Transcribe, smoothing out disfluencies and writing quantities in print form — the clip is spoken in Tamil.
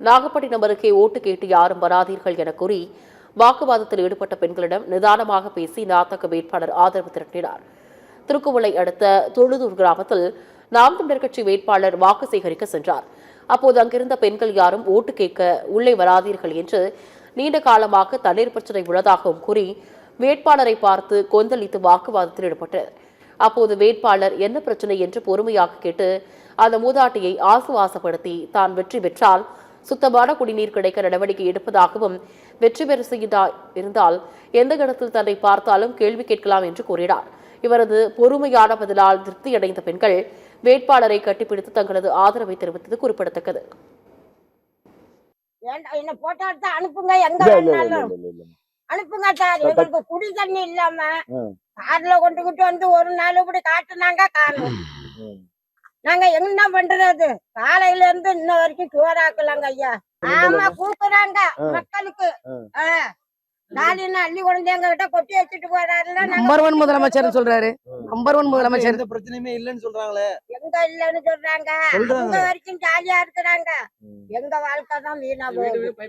நாகப்பட்டினம் அருகே ஓட்டு கேட்டு யாரும் வராதீர்கள் என கூறி வாக்குவாதத்தில் ஈடுபட்ட பெண்களிடம் நிதானமாக பேசி நாத்தக வேட்பாளர் ஆதரவு திரட்டினார். திருக்குவளை அடுத்த தொழுதூர் கிராமத்தில் நாம் தமிழர் கட்சி வேட்பாளர் வாக்கு சேகரிக்க சென்றார். அப்போது அங்கிருந்த பெண்கள் யாரும் ஓட்டு கேட்க உள்ளே வராதீர்கள் என்று நீண்ட காலமாக தண்ணீர் பிரச்சினை உள்ளதாகவும் கூறி வேட்பாளரை பார்த்து கொந்தளித்து வாக்குவாதத்தில் ஈடுபட்டனர். அப்போது வேட்பாளர் என்ன பிரச்சனை என்று பொறுமையாக கேட்டு அந்த மூதாட்டியை ஆசுவாசப்படுத்தி தான் வெற்றி பெற்றால் சுத்தமான குடிநீர் கிடைக்க நடவடிக்கை எடுப்பதாகவும் வெற்றி பெற இருந்தால் எந்த இடத்தில் தன்னை பார்த்தாலும் கேள்வி கேட்கலாம் என்று கூறினார். இவரது பொறுமையான பதிலால் திருப்தியடைந்த பெண்கள் வேட்பாளரை கட்டிப்பிடித்து தங்களது ஆதரவை தெரிவித்தது குறிப்பிடத்தக்கது. அனுப்புங்க சார், எங்களுக்கு குடி தண்ணி இல்லாம கார்ல கொண்டுகிட்டு வந்து ஒரு நாள் இப்படி காட்டுனாங்க. காரணம் நாங்க என்ன பண்றது? காலையில இருந்து இன்ன வரைக்கும் சோறாக்கலாங்க ஐயா. ஆமா, கூப்பிடுறாங்க மக்களுக்கு. நாளின அள்ளி கொண்டு எங்க கிட்ட கொட்டி வச்சுட்டு போறாருல. நம்பர் 1 முதலமைச்சர் சொல்றாரு. நம்பர் 1 முதலமைச்சர். எந்த பிரச்சனையுமே இல்லன்னு சொல்றாங்களே. எங்க இல்லன்னு சொல்றாங்க? அவங்க வரைக்கும் ஜாலியா இருக்கிறாங்க. எங்க வாழ்க்கை தான் வீணா போகுது.